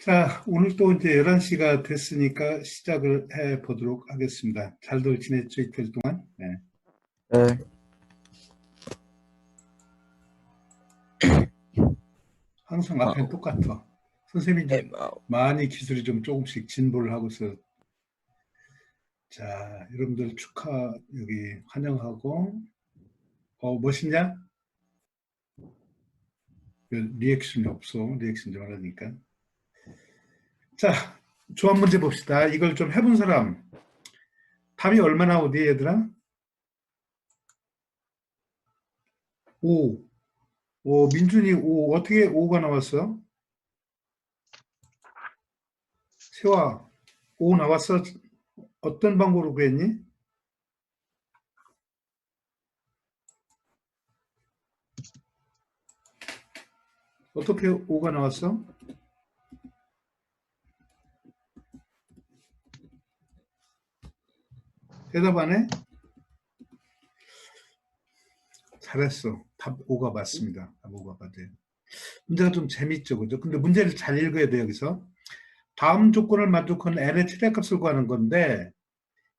자, 오늘 또 이제 11시가 됐으니까 시작을 해 보도록 하겠습니다. 잘들 지냈죠, 이틀 동안? 네. 네. 항상 앞에는 똑같아. 선생님이 이제 많이 기술이 좀 조금씩 진보를 하고서, 자, 여러분들 축하, 여기 환영하고, 멋있냐? 리액션이 없어. 리액션 좀 하라니까. 자, 조합 문제 봅시다. 이걸 좀 해본 사람. 답이 얼마 나오니, 얘들아? 5. 민준이 5. 어떻게 5가 나왔어? 세화, 5 나왔어? 어떤 방법으로 구했니? 어떻게 5가 나왔어? 대답 안 해? 잘했어. 답 5가 맞습니다. 답 5가 맞아요. 문제가 좀 재밌죠, 그죠? 근데 문제를 잘 읽어야 돼요, 여기서. 다음 조건을 만족하는 n의 최대값을 구하는 건데,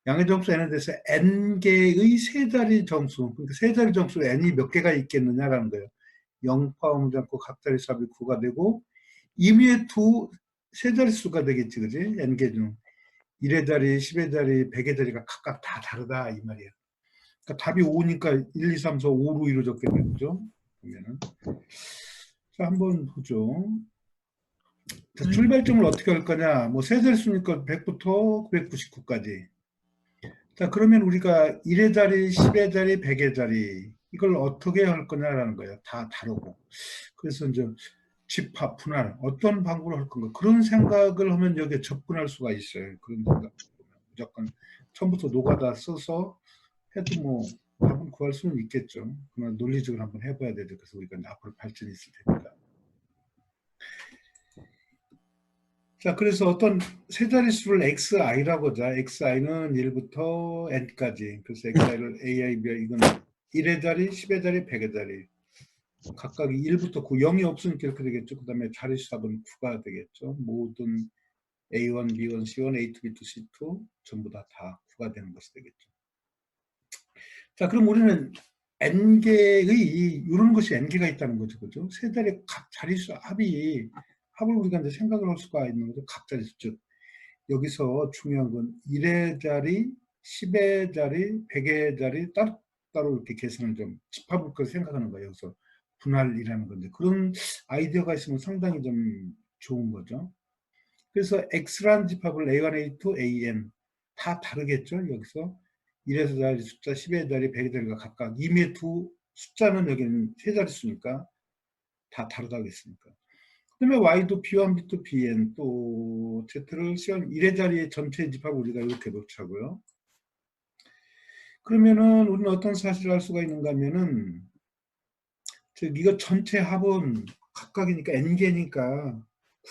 양의 점수 n에 대해서 n개의 세 자리 정수, 그러니까 세 자리 정수 n이 몇 개가 있겠느냐라는 거예요. 0 포함하지 않고 각 자리 수합이 9가 되고, 임의의 세 자리 수가 되겠지, 그지? n개 중. 1의 자리, 10의 자리, 100의 자리가 각각 다 다르다, 이 말이에요. 그러니까 답이 5니까 1, 2, 3, 4, 5로 이루어졌겠네요. 그죠? 그러면은. 자, 한번 보죠. 자, 출발점을 어떻게 할 거냐. 뭐, 세 자릿수니까 100부터 999까지. 자, 그러면 우리가 1의 자리, 10의 자리, 100의 자리. 이걸 어떻게 할 거냐라는 거예요. 다 다르고. 그래서 이제 집합, 분할, 어떤 방법으로 할 건가. 그런 생각을 하면 여기에 접근할 수가 있어요. 그런 생각. 무조건 처음부터 노가다 써서 해도 뭐 답은 구할 수는 있겠죠. 그러나 논리적으로 한번 해봐야 되죠. 그래서 우리가 앞으로 발전이 있을 테니까. 자, 그래서 어떤 세 자릿수를 xi라고 하자. xi는 1부터 n까지. 그래서 xi를 ai, b, 이건 1의 자리, 10의 자리, 100의 자리. 각각이 1부터 9, 0이 없으니까 이렇게 되겠죠. 그 다음에 자릿수 답은 9가 되겠죠. 모든 a1, b1, c1, a2, b2, c2 전부 다 9가 되는 것이 되겠죠. 자, 그럼 우리는 n개의 이런 것이 n개가 있다는 거죠, 그죠? 세 자리 각 자릿수 합을 우리가 이제 생각을 할 수가 있는 거죠. 각 자릿수. 즉 여기서 중요한 건 1의 자리, 10의 자리, 100의 자리 따로 이렇게 계산을 좀 집합을 그 생각하는 거예요. 여기서 분할이라는 건데 그런 아이디어가 있으면 상당히 좀 좋은 거죠. 그래서 X라는 집합을 A1, A2, AN 다 다르겠죠. 여기서 1에서 자리 숫자, 10의 자리, 100의 자리가 각각 임의 두 숫자는 여기는 세 자릿수니까 다 다르다고 했으니까. 그 다음에 Y도 B1, B2, BN 또 Z를 C1, 1의 자리의 전체 집합을 우리가 이렇게 놓자고요. 그러면은 우리는 어떤 사실을 알 수가 있는가 하면은 즉 이거 전체 합은 각각이니까 n개니까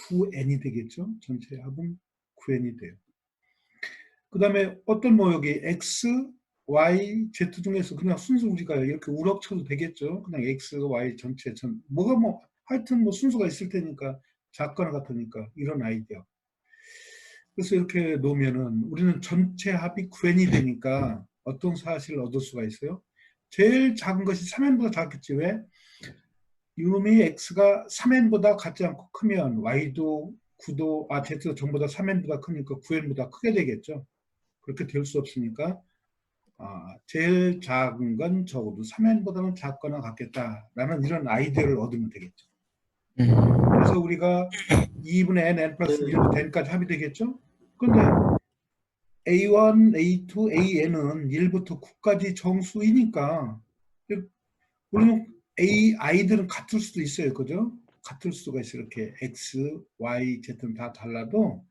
9n이 되겠죠. 전체 합은 9n이 돼요. 그 다음에 어떤 뭐 여기 X, Y, Z 중에서 그냥 순수 우리가 이렇게 우럭 쳐도 되겠죠. 그냥 X, Y 전체 뭐가 뭐 하여튼 뭐 순수가 있을 테니까 작거나 같으니까 이런 아이디어. 그래서 이렇게 놓으면은 우리는 전체 합이 9n이 되니까 어떤 사실을 얻을 수가 있어요. 제일 작은 것이 3n보다 작겠지. 왜? 이놈이 X가 3n보다 같지 않고 크면 Y도 9도, Z도 전부 다 3n보다 크니까 9n보다 크게 되겠죠. 그렇게 될 수 없으니까 제일 작은 건 적어도 3n보다는 작거나 같겠다라는 이런 아이디어를 얻으면 되겠죠. 그래서 우리가 2분의 n 플러스 1부터 n까지 합이 되겠죠. 그런데 A1, A2, AN은 1부터 9까지 정수이니까 우리는 아이들은 같을 수도 있어요. 그죠? 같을 수가 있어요. 이렇게 X, Y, Z는 다 달라도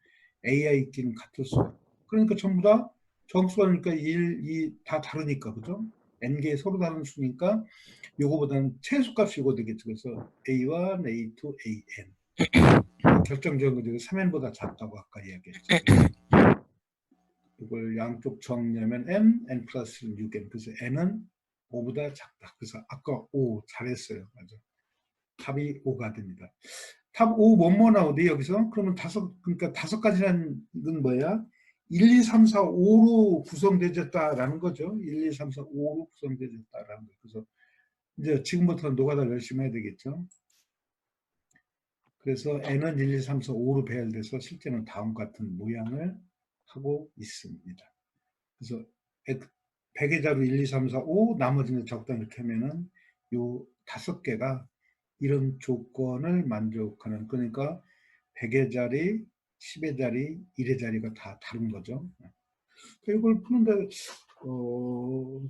AI끼는 같을 수가. 그러니까 전부 다 정수가 그러니까 1, 2 다 다르니까. 그죠? n개 서로 다른 수니까 요거보다는 최소값이 요거 되겠죠. 그래서 A1, A2, AN. 결정적인 거죠. 3n보다 작다고 아까 이야기했죠. 이걸 양쪽 정리하면 n 플러스 6n. 그래서 n은 5보다 작다. 그래서 아까 5 잘했어요. 맞아. 답이 5가 됩니다. 답 5 뭐뭐 나오대 여기서? 그러면 그러니까 5가지라는 건 뭐야? 1, 2, 3, 4, 5로 구성되졌다라는 거죠. 1, 2, 3, 4, 5로 구성되졌다라는 거. 그래서 이제 지금부터 노가다 열심히 해야 되겠죠. 그래서 n은 1, 2, 3, 4, 5로 배열돼서 실제는 다음과 같은 모양을 하고 있습니다. 그래서 100의 자루 1, 2, 3, 4, 5 나머지는 적당 이렇게 하면은 요 5개가 이런 조건을 만족하는, 그러니까 100의 자리, 10의 자리, 1의 자리가 다 다른 거죠. 이걸 푸는데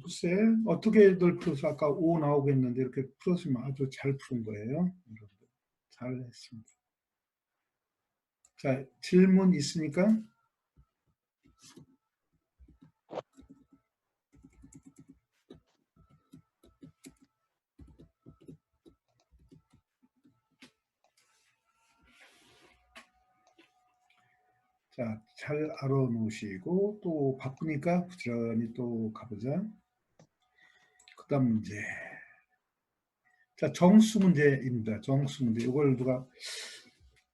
글쎄 어떻게들 풀어서 아까 5 나오고 했는데 이렇게 풀었으면 아주 잘 푸는 거예요. 잘 했습니다. 자, 질문 있습니까? 자, 잘 알아놓으시고 또 바쁘니까 부지런히 또 가보자. 그 다음 문제. 자, 정수 문제입니다. 정수 문제. 이걸 누가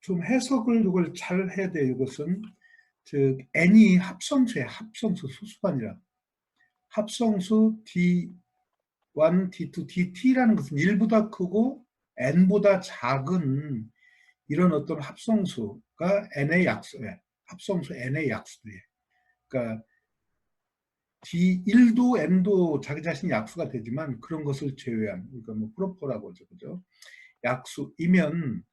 좀 해석을 이걸 잘 해야 돼요. 이것은 즉 n이 합성수예요. 합성수, 소수가 아니라 합성수 D1, D2, DT라는 것은 1보다 크고 n보다 작은 이런 어떤 합성수가 n의 약수예요. 합성수 n의 약수예요. 그러니까 D1도 n도 자기 자신이 약수가 되지만 그런 것을 제외한, 그러니까 뭐 프로퍼라고 하죠. 그죠? 약수이면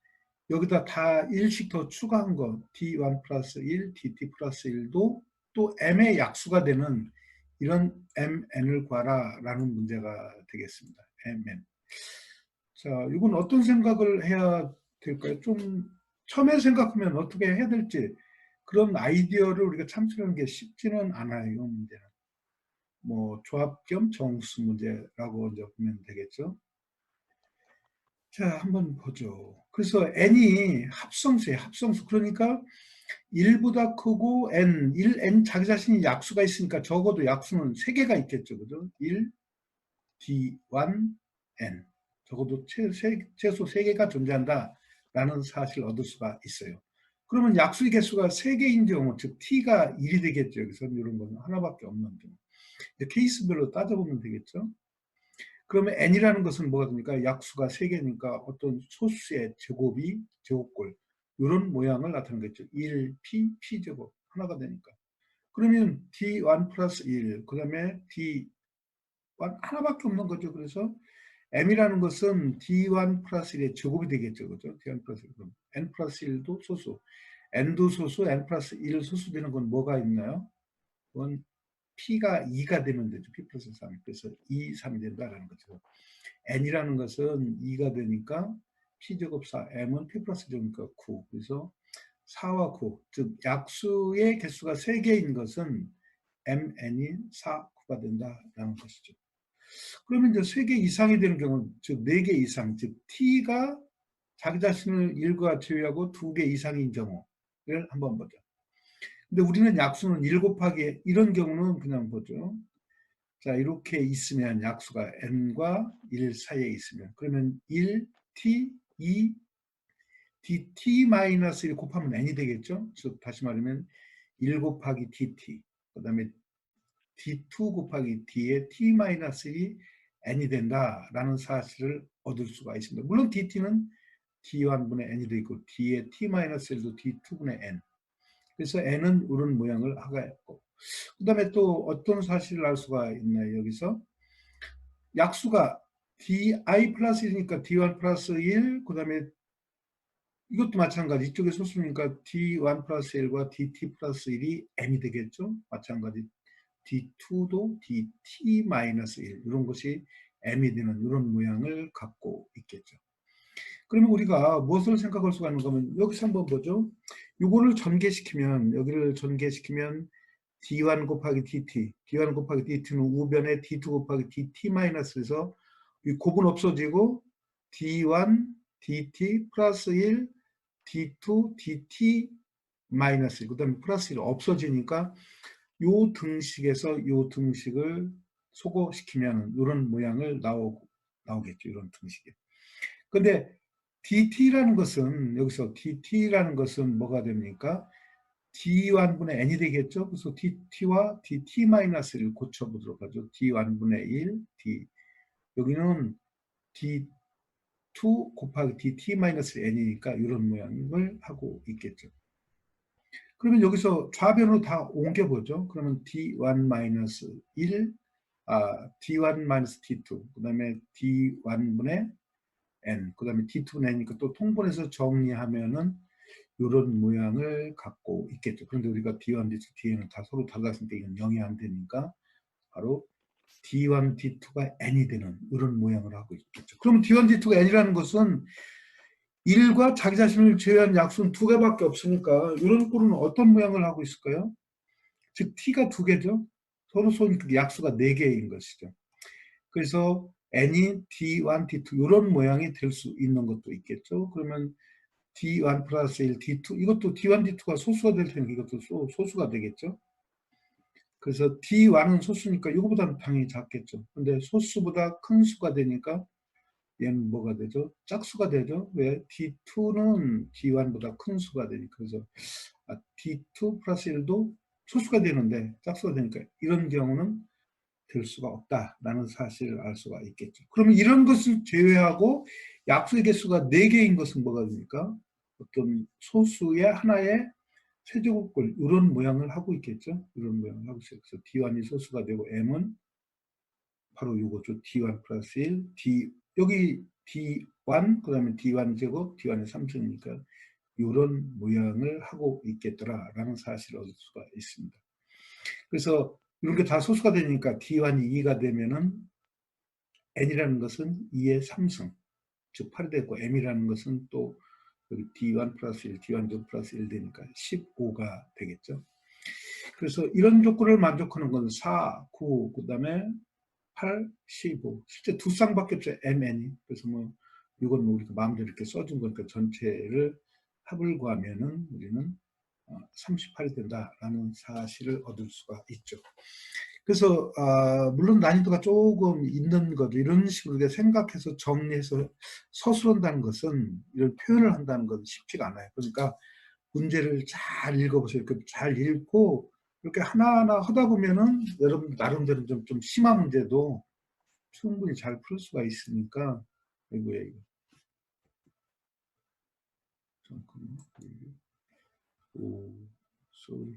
여기다 다 1씩 더 추가한 거 D1 플러스 1, DT 플러스 1도 또 M의 약수가 되는 이런 MN을 구하라라는 문제가 되겠습니다. MN. 자, 이건 어떤 생각을 해야 될까요? 좀 처음에 생각하면 어떻게 해야 될지 그런 아이디어를 우리가 참조하는 게 쉽지는 않아요. 이 문제는. 뭐 조합 겸 정수 문제라고 이제 보면 되겠죠. 자, 한번 보죠. 그래서 n이 합성수예요. 합성수. 그러니까 1보다 크고 n 자기 자신이 약수가 있으니까 적어도 약수는 3개가 있겠죠. 그죠? 1, D1, n. 적어도 최소 3개가 존재한다라는 사실을 얻을 수가 있어요. 그러면 약수의 개수가 3개인 경우, 즉 t가 1이 되겠죠. 여기서 이런 거는 하나밖에 없는 경우. 케이스별로 따져보면 되겠죠. 그러면 n이라는 것은 뭐가 됩니까? 약수가 3개니까 어떤 소수의 제곱골 이런 모양을 나타내겠죠. 1p, p제곱 하나가 되니까. 그러면 d1 플러스 1, 그 다음에 d1 하나밖에 없는 거죠. 그래서 m이라는 것은 d1 플러스 1의 제곱이 되겠죠. 그죠? d1 플러스 1. 그럼 n 플러스 1도 소수, n도 소수, n 플러스 1 소수 되는 건 뭐가 있나요? 그건 p가 2가 되면 되죠. p 플러스 3. 그래서 2, 3이 된다라는 거죠. n이라는 것은 2가 되니까 p제곱 4, m은 p 플러스 제곱이니까 9. 그래서 4와 9, 즉 약수의 개수가 3개인 것은 mn이 4, 9가 된다라는 것이죠. 그러면 이제 3개 이상이 되는 경우는, 즉 4개 이상, 즉 t가 자기 자신을 1과 제외하고 2개 이상인 경우를 한번 보죠. 근데 우리는 약수는 1 곱하기 이런 경우는 그냥 보죠. 자, 이렇게 있으면 약수가 n과 1 사이에 있으면 그러면 1, t, 2, dt-1 곱하면 n이 되겠죠. 즉 다시 말하면 1 곱하기 dt, 그 다음에 d2 곱하기 d의 t-1이 n이 된다라는 사실을 얻을 수가 있습니다. 물론 dt는 d1분의 n이 되고 d의 t-1도 d2분의 n. 그래서 n은 이런 모양을 하고, 그 다음에 또 어떤 사실을 알 수가 있나요? 여기서 약수가 di 플러스 1이니까 d1 플러스 1, 그 다음에 이것도 마찬가지, 이쪽에 소수니까 d1 플러스 1과 dt 플러스 1이 n이 되겠죠. 마찬가지 d2도 dt 마이너스 1, 이런 것이 m이 되는 이런 모양을 갖고 있겠죠. 그러면 우리가 무엇을 생각할 수가 있는 거면 여기서 한번 보죠. 요거를 전개시키면, 여기를 전개시키면 d1 곱하기 dt, d1 곱하기 dt는 우변에 d2 곱하기 dt-에서 이 곱은 없어지고 d1 dt 플러스 1 d2 dt 마이너스 1, 그 다음에 플러스 1 없어지니까 요 등식에서 요 등식을 소거시키면 이런 모양을 나오겠죠. 이런 등식이. 근데 dt라는 것은 여기서 dt라는 것은 뭐가 됩니까? d1분의 n이 되겠죠. 그래서 dt와 dt-1을 고쳐보도록 하죠. d1분의 1, d 여기는 d2 곱하기 dt-n이니까 이런 모양을 하고 있겠죠. 그러면 여기서 좌변으로 다 옮겨보죠. 그러면 d1-1, d1-d2, 그 다음에 d1분의 n, 그 다음에 d2분의 n이니까 또 통분해서 정리하면은 이런 모양을 갖고 있겠죠. 그런데 우리가 d1, d2, dn은 다 서로 달랐으니까 이건 0이 안 되니까 바로 d1, d2가 n이 되는 이런 모양을 하고 있겠죠. 그러면 d1, d2가 n이라는 것은 1과 자기 자신을 제외한 약수는 두 개밖에 없으니까 이런 꼴은 어떤 모양을 하고 있을까요? 즉 t가 두 개죠. 서로 쏜 약수가 4개인 것이죠. 그래서 n이 d1, d2 이런 모양이 될 수 있는 것도 있겠죠. 그러면 d1 플러스 1, d2 이것도 d1, d2가 소수가 될 테니까 이것도 소수가 되겠죠. 그래서 d1은 소수니까 이거보다는 당연히 작겠죠. 근데 소수보다 큰 수가 되니까 얘는 뭐가 되죠? 짝수가 되죠. 왜? d2는 d1보다 큰 수가 되니까. 그래서 d2 플러스 1도 소수가 되는데 짝수가 되니까 이런 경우는 될 수가 없다라는 사실을 알 수가 있겠죠. 그러면 이런 것을 제외하고 약수의 개수가 4개인 것은 뭐가 됩니까? 어떤 소수의 하나의 세제곱꼴 이런 모양을 하고 있겠죠. 이런 모양을 하고 있어요. 그래서 d1이 소수가 되고 m은 바로 이거죠. d1 플러스 1, 여기 d1 그 다음에 d1 제곱 d1의 3승이니까 이런 모양을 하고 있겠더라라는 사실을 얻을 수가 있습니다. 그래서 이런 게 다 소수가 되니까 d1이 2가 되면은 n이라는 것은 2의 3승, 즉 8이 되고 m이라는 것은 또 여기 d1 플러스 1, d1 플러스 1 되니까 15가 되겠죠. 그래서 이런 조건을 만족하는 건 4, 9, 그 다음에 8, 15. 실제 두 쌍밖에 없어요. mn이. 그래서 뭐 이건 뭐 우리가 마음대로 이렇게 써준 거니까 전체를 합을 구하면은 우리는 38이 된다라는 사실을 얻을 수가 있죠. 그래서 물론 난이도가 조금 있는 것 이런 식으로 생각해서 정리해서 서술한다는 것은 이런 표현을 한다는 것은 쉽지가 않아요. 그러니까 문제를 잘 읽어보세요. 이렇게 잘 읽고 이렇게 하나하나 하다 보면은 여러분 나름대로 좀 심한 문제도 충분히 잘 풀 수가 있으니까. 아이고야 이거. 잠깐만. 오, 쏘리.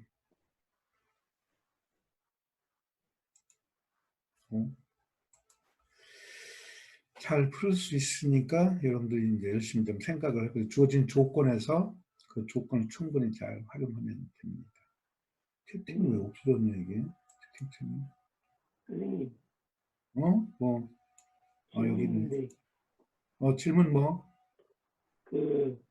잘 풀 수 있으니까 여러분들이 이제 열심히 좀 생각을 하고 주어진 조건에서 그 조건을 충분히 잘 활용하면 됩니다. 채팅이 왜 없어졌냐 이게? 채팅창이. 선생님, 뭐? 질문 여기 있네. 있는데, 질문 뭐? 그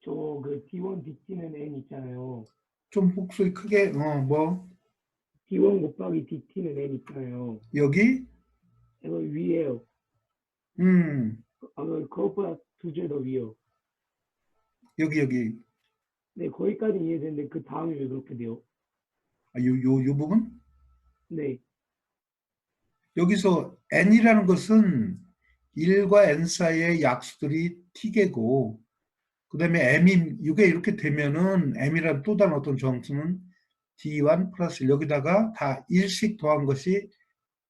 D1, DT는 N 있잖아요. 좀 목소리 크게, 뭐? D1 곱하기 DT는 N 있잖아요. 여기? 이거 위에요. 그것보다 2줄 더 위요. 여기. 네, 거기까지 이해되는데 그 다음이 왜 그렇게 돼요? 요 부분? 네, 여기서 n이라는 것은 1과 n 사이의 약수들이 t개고, 그 다음에 m이, 이게 이렇게 되면은 m이라는 또 다른 어떤 정수는 d1 플러스 1, 여기다가 다 1씩 더한 것이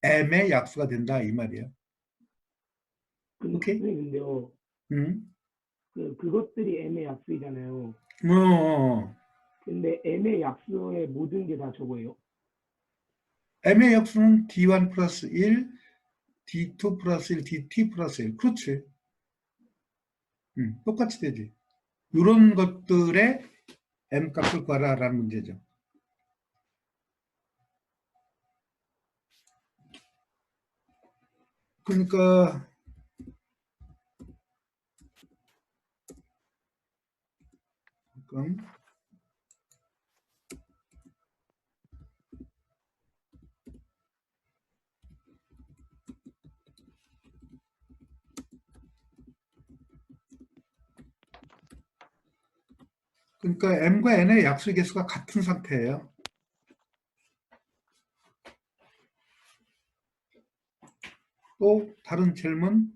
m의 약수가 된다, 이 말이에요. 오케이? 근데요, 그것들이 M의 약수이잖아요. 근데 M의 약수의 모든 게 다 저거예요. m의 약수는 d1 플러스 1, d2 플러스 1, dt 플러스 1. 그렇지. 똑같이 되지. 이런 것들의 m 값을 구하라라는 문제죠. 그러니까 잠깐. 그러니까 m과 n의 약수의 개수가 같은 상태예요. 또 다른 질문?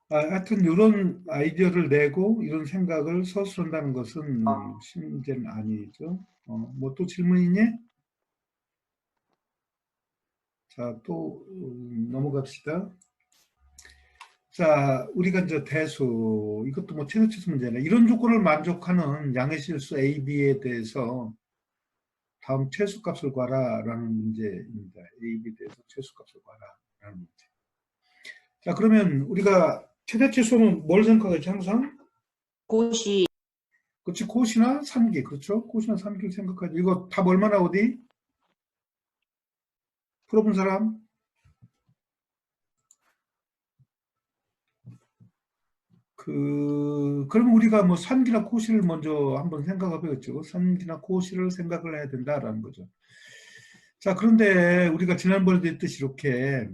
하여튼 이런 아이디어를 내고 이런 생각을 서술한다는 것은 쉬운 문제는 아니죠. 뭐 또 질문 있니? 자, 또 넘어갑시다. 자, 우리가 이제 대수, 이것도 뭐 최소치수 문제네. 이런 조건을 만족하는 양의 실수 A, B에 대해서 다음 최소값을 구하라라는 문제입니다. A, B에 대해서 최소값을 구하라라는 문제. 자, 그러면 우리가 최대 최소는 뭘 생각하겠지, 항상? 고시. 그렇지, 코시나 산기, 그렇죠? 코시나 산기를 생각하지. 이거 답 얼마나 어디? 풀어본 사람? 그러면 우리가 뭐 산기나 코시를 먼저 한번 생각해 보겠죠. 산기나 코시를 생각을 해야 된다라는 거죠. 자, 그런데 우리가 지난번에도 했듯이 이렇게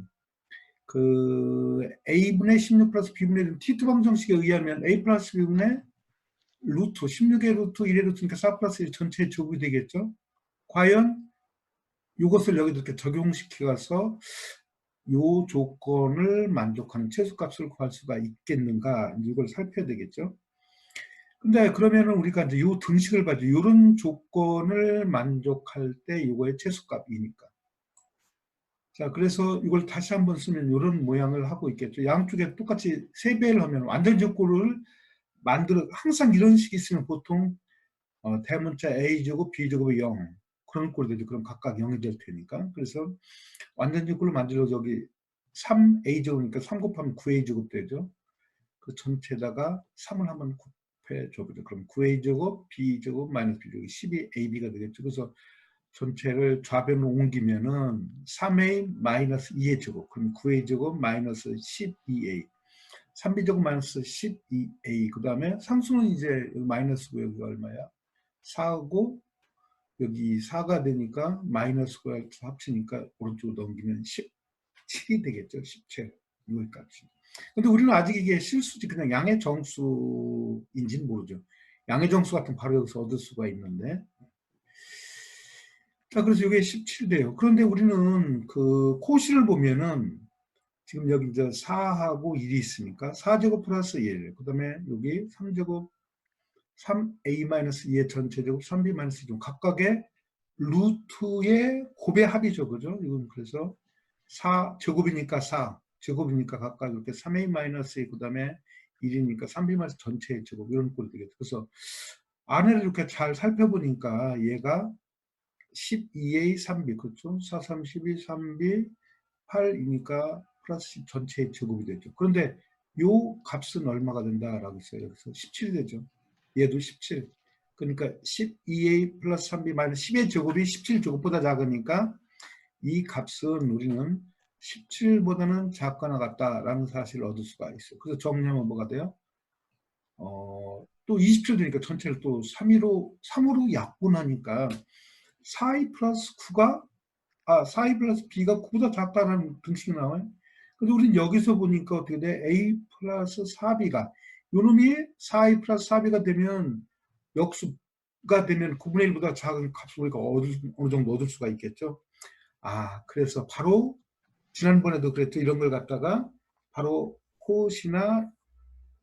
A분의 16 플러스 B분의 1 T2 방정식에 의하면 A 플러스 B분의 루트, 16의 루트, 1의 루트니까 4 플러스 1 전체의 제곱이 되겠죠. 과연 이것을 여기다 이렇게 적용시켜서 이 조건을 만족하는 최소값을 구할 수가 있겠는가, 이걸 살펴야 되겠죠. 근데 그러면은 우리가 이제 요 등식을 봐죠. 이런 조건을 만족할 때 이거의 최소값이니까. 자, 그래서 이걸 다시 한번 쓰면 이런 모양을 하고 있겠죠. 양쪽에 똑같이 세배를 하면 완전 조건을 항상 이런 식이 있으면 보통 대문자 A제곱, B제곱이 0. 그런 꼴이 되죠. 그럼 각각 0이 될 테니까. 그래서 완전 제곱을 만들어 저기 3A제곱이니까 3 곱하면 9A제곱 되죠. 그 전체에다가 3을 한번 곱해 줘보죠. 그럼 9A제곱, B제곱, 마이너스 B제곱, 12AB가 되겠죠. 그래서 전체를 좌변으로 옮기면은 3A 마이너스 2의 제곱, 그럼 9A 제곱 마이너스 12A, 3B 제곱 마이너스 12A, 그 다음에 상수는 이제 마이너스고 여기가 얼마야? 4고 여기 4가 되니까 마이너스가 합치니까 오른쪽으로 넘기면 17이 되겠죠. 17, 이거의 값이. 근데 우리는 아직 이게 실수지, 그냥 양의 정수인지는 모르죠. 양의 정수 같은 바로 여기서 얻을 수가 있는데. 자, 그래서 이게 17돼요. 그런데 우리는 그 코시를 보면은 지금 여기 이제 4하고 1이 있으니까 4제곱 플러스 1, 그 다음에 여기 3제곱, 3a-2의 전체제곱, 3b-2 각각의 루트의 곱의 합이죠. 그죠? 이건 그래서 4 제곱이니까 4, 제곱이니까 각각 이렇게 3a-2, 그 다음에 1이니까 3b- 전체의 제곱, 이런 꼴이 되겠죠. 그래서 안에를 이렇게 잘 살펴보니까 얘가 12A 3B, 그렇죠? 4, 3, 12, 3B, 8이니까 플러스 10 전체의 제곱이 되죠. 그런데 요 값은 얼마가 된다라고 했어요. 여기서 17이 되죠. 얘도 17. 그러니까 12A 플러스 3B 마이너스 10의 제곱이 17제곱보다 작으니까 이 값은 우리는 17보다는 작거나 같다라는 사실을 얻을 수가 있어요. 그래서 정리하면 뭐가 돼요? 또 27 되니까 전체를 또 3으로 약분하니까 4i 플러스 9가 4i 플러스 b가 9보다 작다는 등식이 나와요. 근데 우리는 여기서 보니까 어떻게 돼? a 플러스 4b가 요놈이 4i 플러스 4b가 되면 역수가 되면 9분의 1보다 작은 값을 우리가 어느 정도 얻을 수가 있겠죠. 그래서 바로 지난번에도 그랬죠. 이런 걸 갖다가 바로 코시나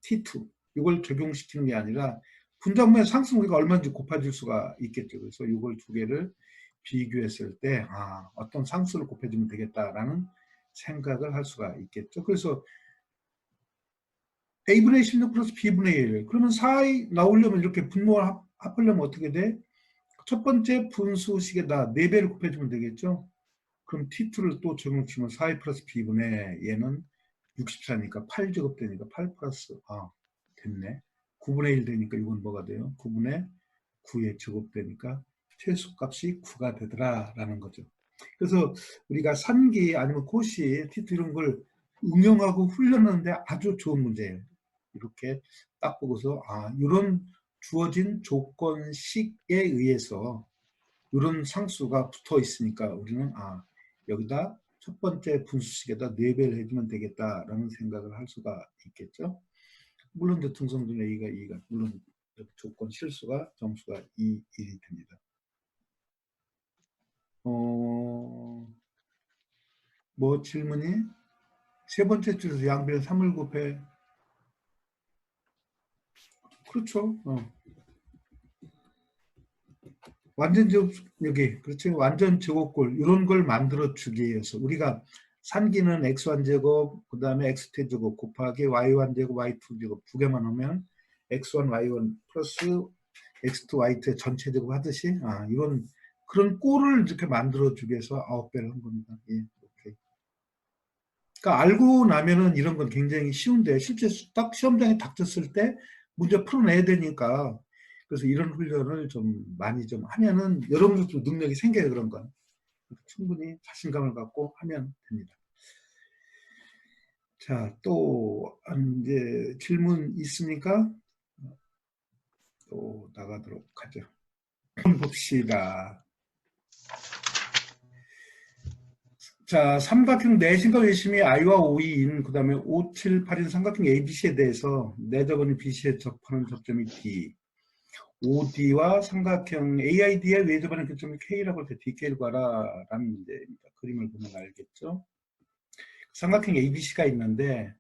T2 이걸 적용시키는 게 아니라 분자분의 상승 우리가 얼마인지 곱해줄 수가 있겠죠. 그래서 이걸 두 개를 비교했을 때 어떤 상수를 곱해주면 되겠다라는 생각을 할 수가 있겠죠. 그래서 A분의 16 플러스 B분의 1, 그러면 4이 나오려면 이렇게 분모를 합하려면 어떻게 돼? 첫 번째 분수식에다 4배를 곱해주면 되겠죠. 그럼 T2를 또 적용시키면 4i 플러스 B분의 얘는 64니까 8제곱 되니까 8 플러스 됐네. 9분의 1 되니까 이건 뭐가 돼요? 9분의 9의 제곱 되니까 최소값이 9가 되더라라는 거죠. 그래서 우리가 산기 아니면 고시, T2 이런 걸 응용하고 훈련하는데 아주 좋은 문제예요. 이렇게 딱 보고서 이런 주어진 조건식에 의해서 이런 상수가 붙어 있으니까 우리는 여기다 첫 번째 분수식에다 4배를 해주면 되겠다라는 생각을 할 수가 있겠죠. 물론 대통성분 A가 2가 물론 조건 실수가 정수가 2, 1이 됩니다. 뭐 질문이? 세 번째 줄에서 양변 3을 곱해 그렇죠. 완전 여기 그렇죠. 완전 제곱골 이런 걸 만들어 주기 위해서 우리가 산기는 x1제곱 그 다음에 x2제곱 곱하기 y1제곱 y2제곱 두 개만 하면 x1 y1 플러스 x2 y2의 전체 제곱 하듯이 이런 그런 꼴을 이렇게 만들어 주기 위해서 9배를 한 겁니다. 예, 오케이. 그러니까 알고 나면은 이런 건 굉장히 쉬운데 실제 딱 시험장에 닥쳤을 때 문제 풀어내야 되니까 그래서 이런 훈련을 좀 많이 좀 하면은 여러분들도 능력이 생겨요. 그런 건 충분히 자신감을 갖고 하면 됩니다. 자, 또 이제 질문 있습니까? 또 나가도록 하죠. 봅시다. 자, 삼각형 내심과 외심이 I와 O인, 그 다음에 5, 7, 8인 삼각형 ABC에 대해서 내접원이 BC에 접하는 접점이 D, OD와 삼각형 AID의 외접하는 교점이 K라고 할 때 DK를 구하라라는 문제입니다. 그림을 보면 알겠죠? 삼각형 ABC가 있는데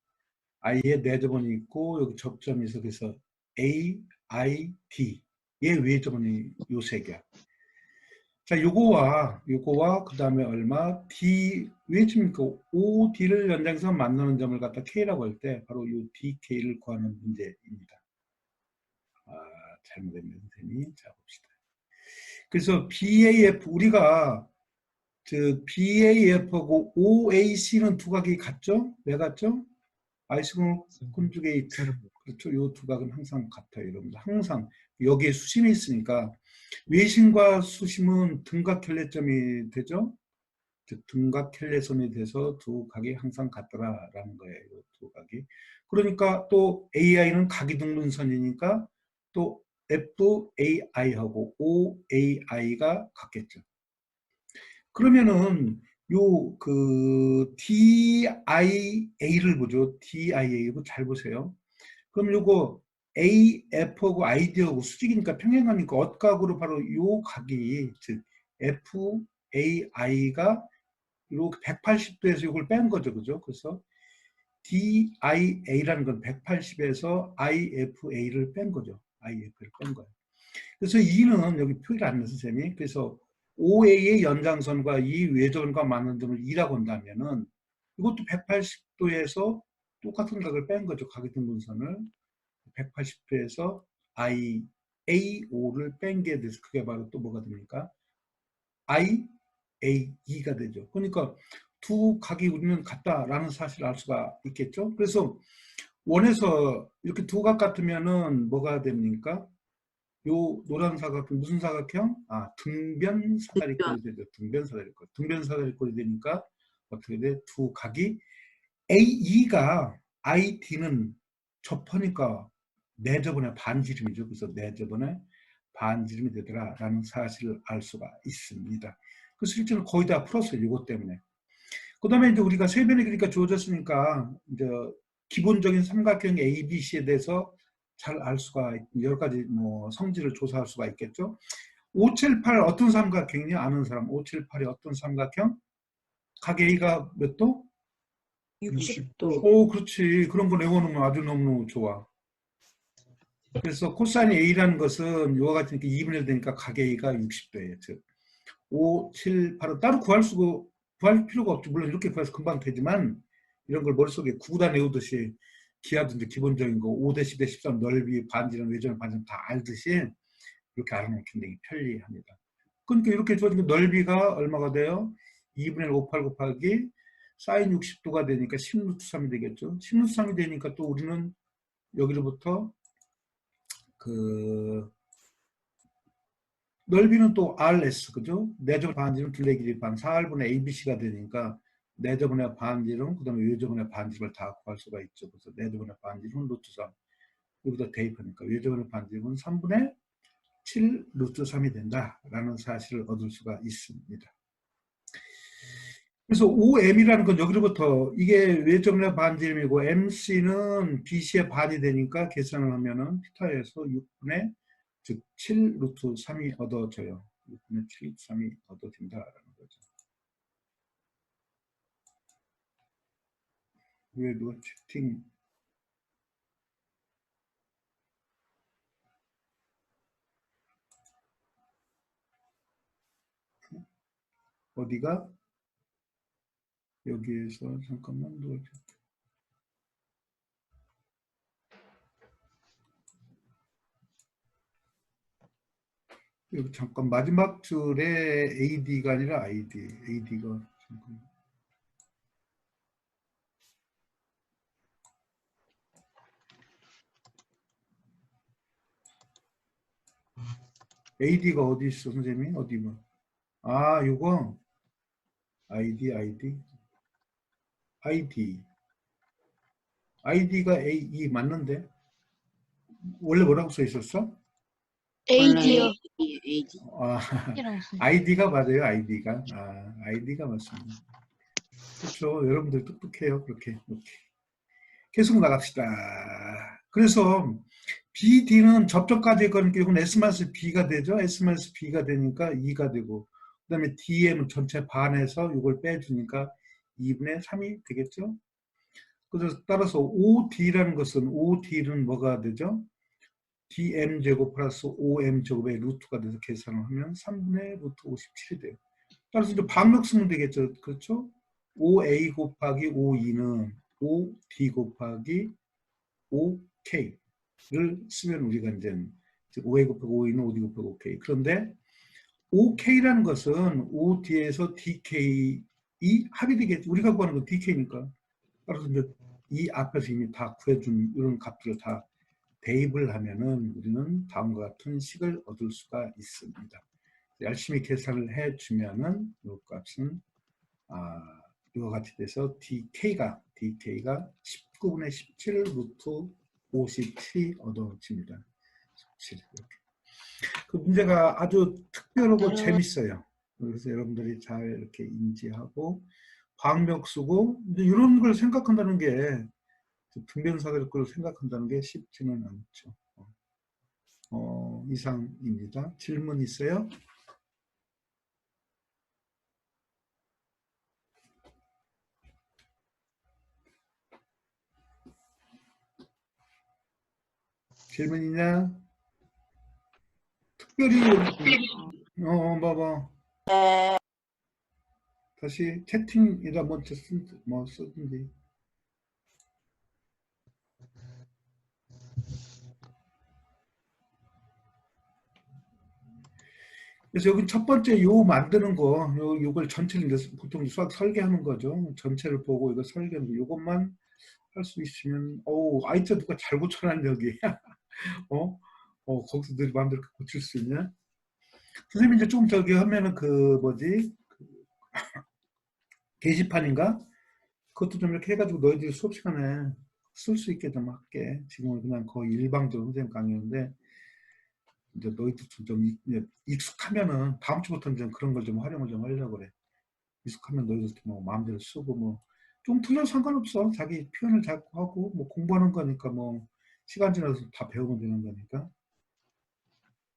I에 내접원이 있고 여기 접점이 있어. 그래서 A, I, D의 외접원이 요 세 개. 자, 요거와 그 다음에 얼마 D 외집니까? OD를 연장해서 만나는 점을 갖다 K라고 할 때 바로 요 DK를 구하는 문제입니다. 잘못했네요, 선생님. 자, 봅시다. 그래서 BAF 우리가 BAF하고 OAC는 두각이 같죠? 왜 같죠? 아이스콘 콘주게이트. 그렇죠. 요 두각은 항상 같아요, 여러분들. 항상 여기에 수심이 있으니까 외심과 수심은 등각결례점이 되죠. 즉 등각결례선이 돼서 두 각이 항상 같더라라는 거예요. 두 각이. 그러니까 또 AI는 각이등분선이니까 또 FAI하고 OAI가 같겠죠. 그러면은 요 DIA를 보죠. DIA 잘 보세요. 그럼 요거 AF하고 ID하고 수직이니까 평행하니까 엇각으로 바로 요 각이 즉 FAI가 이렇게 180도에서 이걸 뺀 거죠. 그죠? 그래서 DIA라는 건 180에서 IFA를 뺀 거죠. IF를 뺀 거예요. 그래서 E는 여기 표기를 안 해서 선생님이 그래서 OA의 연장선과 이 외전과 맞는 점을 2라고 한다면은 이것도 180도에서 똑같은 각을 뺀 거죠. 각이등분선을 180도에서 IAO를 뺀 게 돼서 그게 바로 또 뭐가 됩니까? IAE가 되죠. 그러니까 두 각이 우리는 같다라는 사실을 알 수가 있겠죠. 그래서 원에서 이렇게 두 각 같으면은 뭐가 됩니까? 요 노란 사각형 무슨 사각형? 등변사다리꼴이 되죠. 등변사다리꼴. 등변사다리꼴이 되니까 어떻게 돼? 두 각이 AE가 ID는 접하니까 내접원의 반지름이죠. 그래서 내접원의 반지름이 되더라라는 사실을 알 수가 있습니다. 그 실제로 거의 다 풀었어요. 이것 때문에. 그 다음에 이제 우리가 세변의 길이가 주어졌으니까 이제 기본적인 삼각형 ABC에 대해서 잘 알 수가 여러 가지 뭐 성질을 조사할 수가 있겠죠. 578 어떤 삼각형이냐 아는 사람. 578이 어떤 삼각형? 각 A가 몇 도? 60도. 오, 그렇지. 그런 거 외워놓으면 아주 너무 좋아. 그래서 코사인 A라는 것은 이와 같이 2분의 1 되니까 각 A가 60도예요. 즉 5, 7, 8은 따로 구할 필요가 없죠. 물론 이렇게 구해서 금방 되지만 이런 걸 머릿속에 구구단 외우듯이 기하도 이제 기본적인 거 5대 10대 13 넓이, 반지름, 외전, 반지름 다 알듯이 이렇게 알아놓으면 굉장히 편리합니다. 그러니까 이렇게 주어진 넓이가 얼마가 돼요? 2분의 1 58 곱하기 사인 60도가 되니까 10루트 3이 되겠죠. 10루트 3이 되니까 또 우리는 여기로부터 그 넓이는 또 RS, 그죠? 내접의 반지름 둘레 길이 반 4R분의 ABC가 되니까 내접분의 반지름, 그 다음에 외접분의 반지름을 다 구할 수가 있죠. 그래서 내접분의 반지름은 루트 3. 여기다 대입하니까 외접분의 반지름은 3분의 7 루트 3이 된다라는 사실을 얻을 수가 있습니다. 그래서 OM이라는 건 여기로부터 이게 외접분의 반지름이고 MC는 BC의 반이 되니까 계산을 하면은 피타에서 6분의 즉 7 루트 3이 얻어져요. 6분의 7 루트 3이 얻어진다라는 거죠. 왜 누가 채팅 어디가? 여기에서 잠깐만 누워줘. 여기 잠깐 마지막 줄에 AD가 아니라 AD가 잠깐. AD가 어디 있어, 선생님? 어디 뭐? 아, 이거 ID가 AE 맞는데? 원래 뭐라고 써 있었어? AD요. AD. 아, 이라고 써요. 아이디가 맞아요, 아이디가. 아, 아이디가 맞습니다. 그렇죠. 여러분들 똑똑해요. 그렇게. 계속 나갑시다. 그래서 BD는 접점까지 거는 이건 S-B가 되죠. S-B가 되니까 2가 되고, 그 다음에 DM은 전체 반에서 이걸 빼주니까 2분의 3이 되겠죠. 그래서 따라서 OD라는 것은, OD는 뭐가 되죠? DM제곱 플러스 OM제곱의 루트가 돼서 계산을 하면 3분의 루트 57이 돼요. 따라서 이제 방역 쓰면 되겠죠. 그렇죠? OA 곱하기 OE는 OD 곱하기 OK를 쓰면 우리가 이제 OA 곱하기 OE는 OD 곱하기 OK. 그런데 OK라는 것은 OD에서 DK이 합이 되겠죠. 우리가 구하는 건 DK니까. 따라서 이제 이 앞에서 이미 다 구해준 이런 값들을 다 대입을 하면은 우리는 다음과 같은 식을 얻을 수가 있습니다. 열심히 계산을 해주면은 이 값은 이와 같이 돼서 DK가 19분의 17 루트 57이 얻어집니다. 17 이렇게. 그 문제가 아주 특별하고 재밌어요. 그래서 여러분들이 잘 이렇게 인지하고 방역 쓰고 이런 걸 생각한다는 게 등변사들 걸 생각한다는 게 쉽지는 않죠. 이상입니다. 질문 있어요? 질문 있냐? 특별히 봐봐. 다시 채팅이다 뭐 쓰든지. 그래서 여기 첫 번째 요 만드는 거, 요걸 전체를 보통 수학 설계하는 거죠. 전체를 보고 이거 설계하는 거, 요것만 할 수 있으면, 아이디어 누가 잘 고쳐놨네, 여기. 거기서 늘 마음대로 고칠 수 있냐? 선생님 이제 좀 저기 하면은 게시판인가? 그것도 좀 이렇게 해가지고 너희들이 수업 시간에 쓸 수 있게 좀 할게. 지금은 그냥 거의 일방적으로 선생님 강의인데, 이제 너희들 좀 익숙하면은 다음 주부터는 좀 그런 걸 좀 활용을 좀 하려고 그래. 익숙하면 너희들 뭐 마음대로 쓰고 뭐 좀 틀려도 상관없어. 자기 표현을 자꾸 하고 뭐 공부하는 거니까 뭐 시간 지나서 다 배우면 되는 거니까.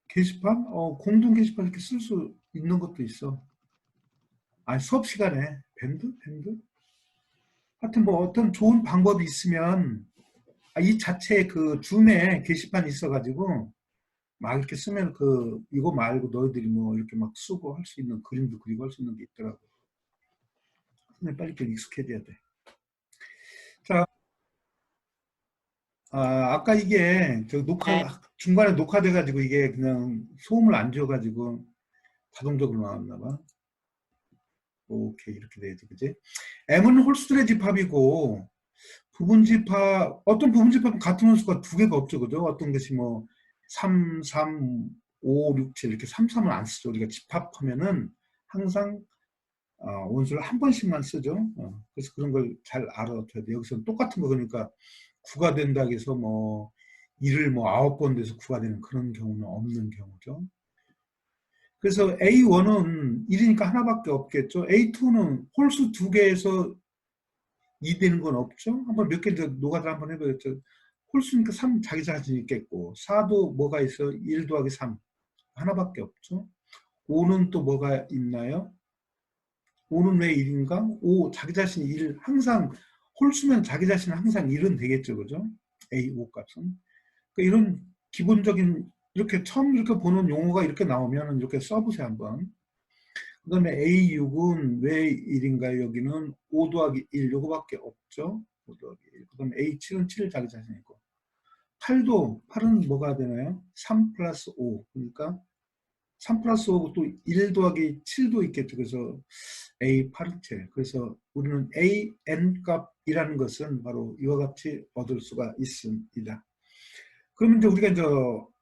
게시판? 공동 게시판 이렇게 쓸 수 있는 것도 있어. 아니 수업 시간에 밴드? 하여튼 뭐 어떤 좋은 방법이 있으면 이 자체에 그 줌에 게시판이 있어가지고 막 이렇게 쓰면 이거 말고 너희들이 뭐 이렇게 막 쓰고 할 수 있는 그림도 그리고 할 수 있는 게 있더라고. 근데 빨리 좀 익숙해져야 돼. 자, 아까 이게 중간에 녹화돼가지고 이게 그냥 소음을 안 지어가지고 자동적으로 나왔나 봐. 오케이 이렇게 돼야지, 그지? M은 홀수들의 집합이고 어떤 부분집합은 같은 원수가 두 개가 없죠, 그죠? 어떤 것이 뭐 3, 3, 5, 6, 7 이렇게 3, 3을 안 쓰죠. 우리가 집합하면은 항상 원수를 한 번씩만 쓰죠. 그래서 그런 걸 잘 알아둬야 돼. 여기서는 똑같은 거 그러니까 9가 된다 해서 뭐 1을 뭐 9번 돼서 9가 되는 그런 경우는 없는 경우죠. 그래서 A1은 1이니까 하나밖에 없겠죠. A2는 홀수 두 개에서 2 되는 건 없죠. 한번 몇 개 노가다 한번 해보겠죠. 홀수니까 3 자기 자신 있겠고 4도 뭐가 있어? 1 더하기 3 하나밖에 없죠. 5는 또 뭐가 있나요? 5는 왜 1인가? 5 자기 자신이 1 항상 홀수면 자기 자신은 항상 1은 되겠죠. 그죠? A5 값은. 그러니까 이런 기본적인 이렇게 처음 이렇게 보는 용어가 이렇게 나오면 이렇게 써보세요 한번. 그 다음에 A6은 왜 1인가요? 여기는 5 더하기 1 요거밖에 없죠. 5 더하기 1. 그 다음에 A7은 7 자기 자신이고 8은 뭐가 되나요? 3 플러스 5. 그러니까 3 플러스 5고 또 1 더하기 7도 있겠죠. 그래서 A8은 7. 그래서 우리는 AN 값이라는 것은 바로 이와 같이 얻을 수가 있습니다. 그러면 이제 우리가 이제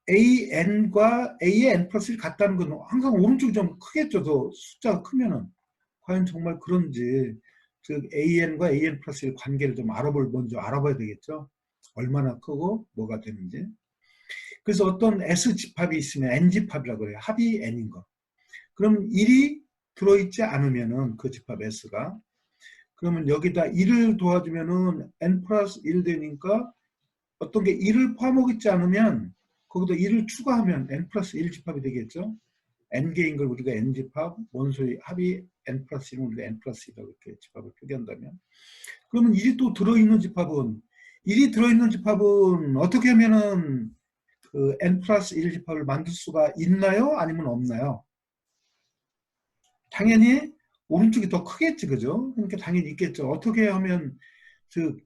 AN과 A의 N 플러스 1 같다는 건 항상 오른쪽이 좀 크겠죠. 더 숫자가 크면은. 과연 정말 그런지, 즉 AN과 AN 플러스 1 관계를 좀 먼저 알아봐야 되겠죠. 얼마나 크고 뭐가 되는지. 그래서 어떤 S집합이 있으면 N집합이라고 해요. 합이 N인 거. 그럼 1이 들어있지 않으면은 그 집합 S가, 그러면 여기다 1을 도와주면은 N 플러스 1 되니까 어떤 게 1을 포함하고 않으면 거기다 1을 추가하면 N 플러스 1 집합이 되겠죠. N개인 걸 우리가 N집합, 원소의 합이 N 플러스 1은 우리가 N 플러스 1이라고 이렇게 집합을 표기한다면, 그러면 1이 또 들어있는 집합은, 1이 들어있는 집합은 어떻게 하면은 그 N 플러스 1 집합을 만들 수가 있나요? 아니면 없나요? 당연히 오른쪽이 더 크겠지, 그죠? 그러니까 당연히 있겠죠. 어떻게 하면, 즉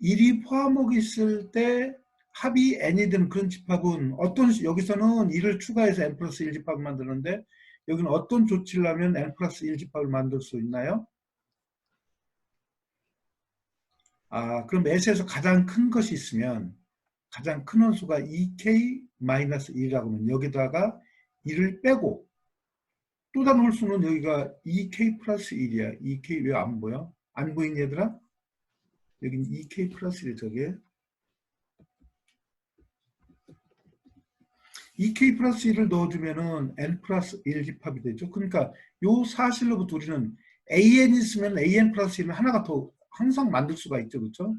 1이 포함하고 있을 때 합이 n이 되는 그런 집합은 여기서는 1을 추가해서 n 플러스 1 집합을 만드는데 여기는 어떤 조치를 하면 n 플러스 1 집합을 만들 수 있나요? 그럼 S에서 가장 큰 것이 있으면 가장 큰 원수가 2k-1이라고 하면 여기다가 1을 빼고 또 다른 홀수는 여기가 2k 플러스 1이야. 2k 왜 안 보여? 안 보이니 얘들아? 여긴 2k 플러스 1이 저게. 2k 플러스 1을 넣어주면은 n 플러스 1 집합이 되죠. 그러니까 요 사실로부터 우리는 an 있으면 an 플러스 1은 하나가 더 항상 만들 수가 있죠. 그렇죠?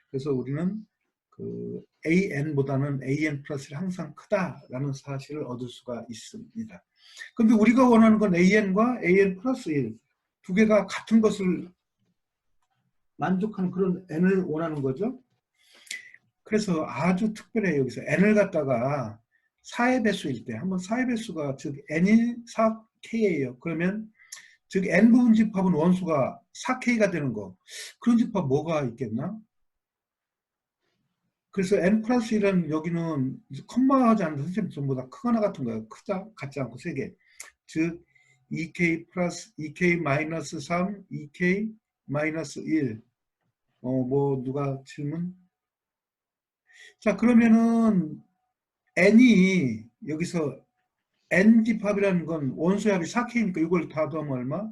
그래서 우리는 그 an보다는 an 플러스 1이 항상 크다라는 사실을 얻을 수가 있습니다. 그런데 우리가 원하는 건 an과 an 플러스 1 두 개가 같은 것을 만족하는 그런 n을 원하는 거죠. 그래서 아주 특별해요. 여기서 n을 갖다가 4의 배수일 때, 한번 4의 배수가 즉 n이 4k예요. 그러면 즉 n 부분 집합은 원수가 4k가 되는 거. 그런 집합 뭐가 있겠나? 그래서 n 플러스 1은 여기는 컴마하지 않는 선생님 전부 다 크거나 같은 거예요. 크다 같지 않고 3개. 즉 2k 플러스 2k 마이너스 3, 2k 마이너스 1. 뭐 누가 질문? 자, 그러면은 n이 여기서 n집합이라는 건 원소의 합이 4k니까 이걸 다 더하면 얼마?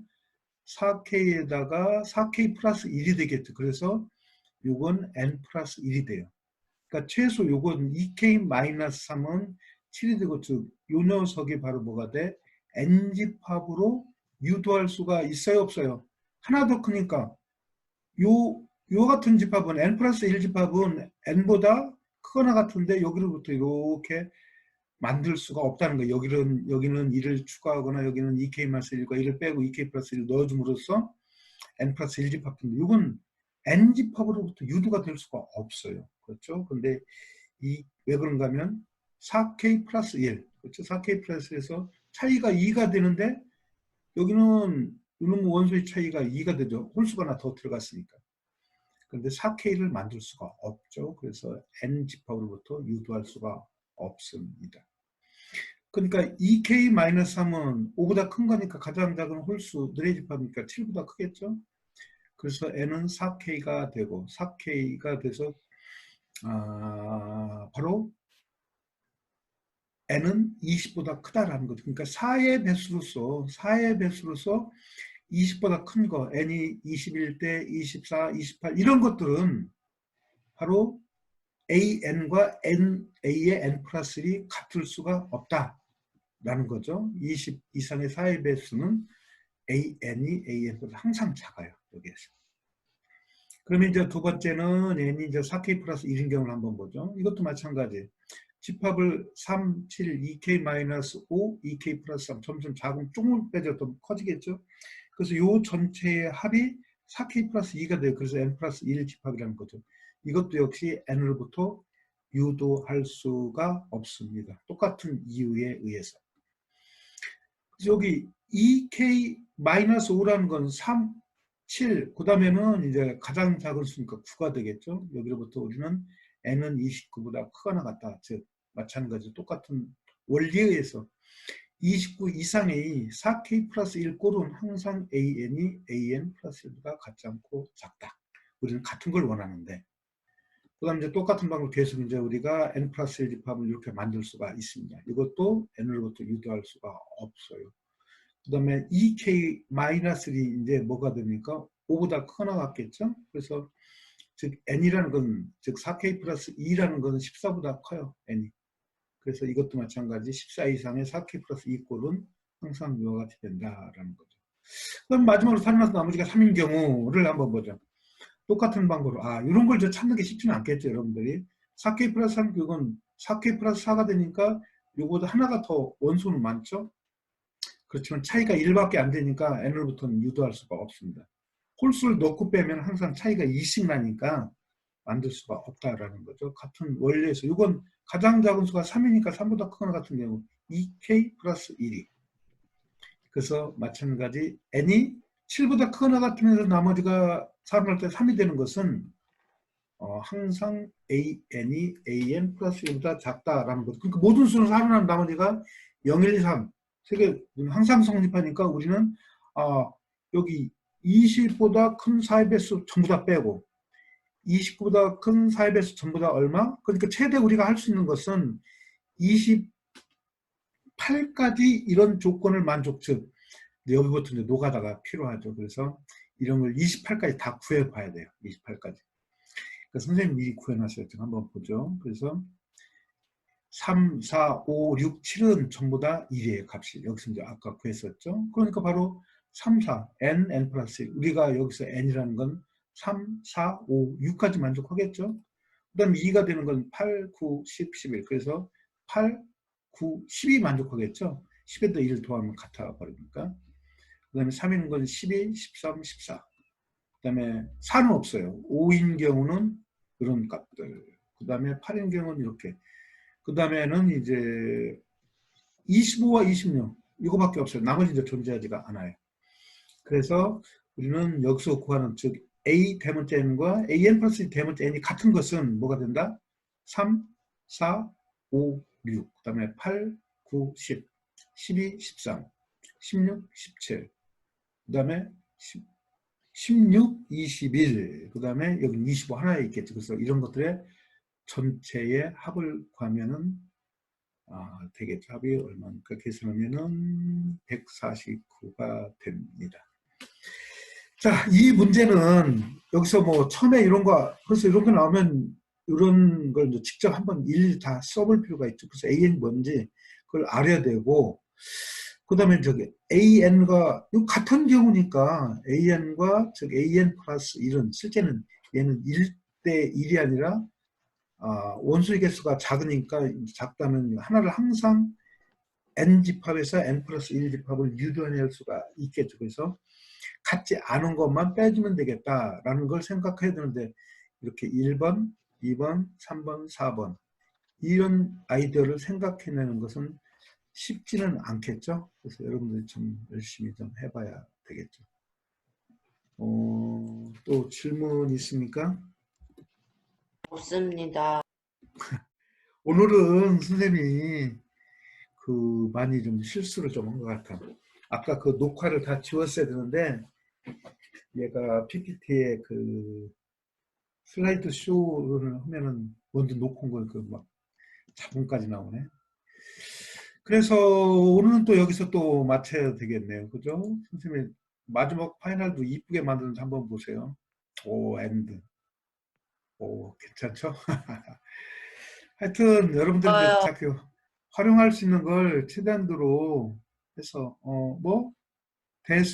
4k에다가 4k 플러스 1이 되겠죠. 그래서 요건 n 플러스 1이 돼요. 그러니까 최소 요건 2k 마이너스 3은 7이 되고, 즉 요 녀석이 바로 뭐가 돼? n집합으로 유도할 수가 있어요, 없어요? 하나 더 크니까 요 같은 집합은 n 플러스 1 집합은 n보다 크거나 같은데 여기로부터 이렇게 만들 수가 없다는 거예요. 여기는 1을 추가하거나 여기는 2k 마이너스 1과 1을 빼고 2k 플러스 1을 넣어줌으로써 n 플러스 1 집합인데 이건 n 집합으로부터 유도가 될 수가 없어요. 그렇죠? 근데 왜 그런가 하면 4k 플러스 1, 그렇죠? 4k 플러스 1에서 차이가 2가 되는데 여기는 이놈 원소의 차이가 2가 되죠. 홀수가 하나 더 들어갔으니까. 그런데 4k를 만들 수가 없죠. 그래서 n 집합으로부터 유도할 수가 없습니다. 그러니까 2k-3은 5보다 큰 거니까 가장 작은 홀수들의 집합이니까 7보다 크겠죠. 그래서 n은 4k가 되고 4k가 돼서 바로 n은 20보다 크다라는 거죠. 그러니까 4의 배수로서 20보다 큰 거, n이 21대, 24, 28 이런 것들은 바로 an과 a의 n 플러스 1이 같을 수가 없다라는 거죠. 20 이상의 4의 배수는 an이 an보다 항상 작아요. 여기에서. 그러면 이제 두 번째는 n이 이제 4k 플러스 1인 경우를 한번 보죠. 이것도 마찬가지. 집합을 3, 7, 2k 마이너스 5, 2k 플러스 3 점점 작은 쪽을 빼져 더 커지겠죠. 그래서 이 전체의 합이 4k 플러스 2가 돼요. 그래서 n 플러스 1 집합이라는 거죠. 이것도 역시 n으로부터 유도할 수가 없습니다. 똑같은 이유에 의해서. 그래서 여기 2k-5라는 건 3, 7, 그 다음에는 이제 가장 작은 수니까 9가 되겠죠. 여기로부터 우리는 n은 29보다 크거나 같다. 즉, 마찬가지로 똑같은 원리에 의해서 29 이상의 4k 플러스 1 꼴은 항상 an이 an 플러스 1보다 같지 않고 작다. 우리는 같은 걸 원하는데, 그 다음에 이제 똑같은 방법 계속 이제 우리가 n 플러스 1 집합을 이렇게 만들 수가 있습니다. 이것도 n으로부터 유도할 수가 없어요. 그 다음에 2k-1이 이제 뭐가 됩니까? 5보다 크거나 같겠죠? 그래서 즉 n이라는 건, 즉 4k 플러스 2라는 것은 14보다 커요. n이. 그래서 이것도 마찬가지 14 이상의 4k 플러스 2 꼴은 항상 이와 같이 된다라는 거죠. 그럼 마지막으로 살아나서 나머지가 3인 경우를 한번 보죠. 똑같은 방법으로, 이런 걸 찾는 게 쉽지는 않겠죠, 여러분들이. 4k 플러스 3, 그건 4k 플러스 4가 되니까 요거보다 하나가 더 원소는 많죠? 그렇지만 차이가 1밖에 안 되니까 n으로부터는 유도할 수가 없습니다. 홀수를 넣고 빼면 항상 차이가 2씩 나니까 만들 수가 없다라는 거죠. 같은 원리에서. 이건 가장 작은 수가 3이니까 3보다 크거나 같은 경우 2k 플러스 1이. 그래서 마찬가지 n이 7보다 크거나 같으면서 나머지가 살아날 때 3이 되는 것은 항상 an이 an 플러스 1보다 작다라는 거죠. 그러니까 모든 수는 살아난 나머지가 0, 1, 2, 3 세 개 항상 성립하니까 우리는 여기 20보다 큰 4의 배수 전부 다 빼고 29보다 큰 4의 배수 전부 다 얼마? 그러니까 최대 우리가 할 수 있는 것은 28까지 이런 조건을 만족, 즉 여기부터 이제 노가다가 필요하죠. 그래서 이런 걸 28까지 다 구해봐야 돼요. 28까지. 그러니까 선생님 미리 구해놨어요. 지금 한번 보죠. 그래서 3, 4, 5, 6, 7은 전부 다 1이에요. 값이. 여기서 이제 아까 구했었죠. 그러니까 바로 3, 4, n 플러스 1. 우리가 여기서 n이라는 건 3, 4, 5, 6까지 만족하겠죠. 그 다음에 2가 되는 건 8, 9, 10, 11. 그래서 8, 9, 10이 만족하겠죠. 10에다 1을 더하면 같아 버리니까. 그 다음에 3인 건 12, 13, 14. 그 다음에 4는 없어요. 5인 경우는 이런 값들. 그 다음에 8인 경우는 이렇게. 그 다음에는 이제 25와 26 이거밖에 없어요. 나머지 이제 존재하지가 않아요. 그래서 우리는 여기서 구하는 즉 a 대문자 n과 an 플러스 대문자 n이 같은 것은 뭐가 된다? 3, 4, 5, 6, 그 다음에 8, 9, 10, 12, 13, 16, 17, 그 다음에 16, 21, 그 다음에 여기 25 하나에 있겠죠. 그래서 이런 것들의 전체의 합을 구하면은 되겠죠. 합이 얼마니까 계산하면은 149가 됩니다. 자, 이 문제는 여기서 뭐 처음에 이런 거, 그래서 이런 거 나오면 이런 걸 이제 직접 한번 일일이 다 써볼 필요가 있죠. 그래서 AN이 뭔지 그걸 알아야 되고, 그 다음에 저기 AN과, 이거 같은 경우니까 AN과 즉 AN 플러스 1은 실제는 얘는 1대 1이 아니라 원소의 개수가 작으니까 작다면 하나를 항상 n 집합에서 n 플러스 1 집합을 유도해낼 수가 있겠죠. 그래서 같지 않은 것만 빼주면 되겠다라는 걸 생각해야 되는데 이렇게 1번, 2번, 3번, 4번 이런 아이디어를 생각해내는 것은 쉽지는 않겠죠. 그래서 여러분들이 좀 열심히 좀 해봐야 되겠죠. 또 질문 있습니까? 없습니다. 오늘은 선생님이 많이 좀 실수를 좀 한 것 같아. 아까 그 녹화를 다 지웠어야 되는데 얘가 PPT에 슬라이드 쇼를 하면은 먼저 놓고 온 걸 막 자본까지 나오네. 그래서 오늘은 또 여기서 또 마쳐야 되겠네요. 그죠? 선생님 마지막 파이널도 이쁘게 만드는지 한번 보세요. 오, 엔드. 오, 괜찮죠? 하여튼 여러분들 이제 활용할 수 있는 걸 최대한으로 해서 대수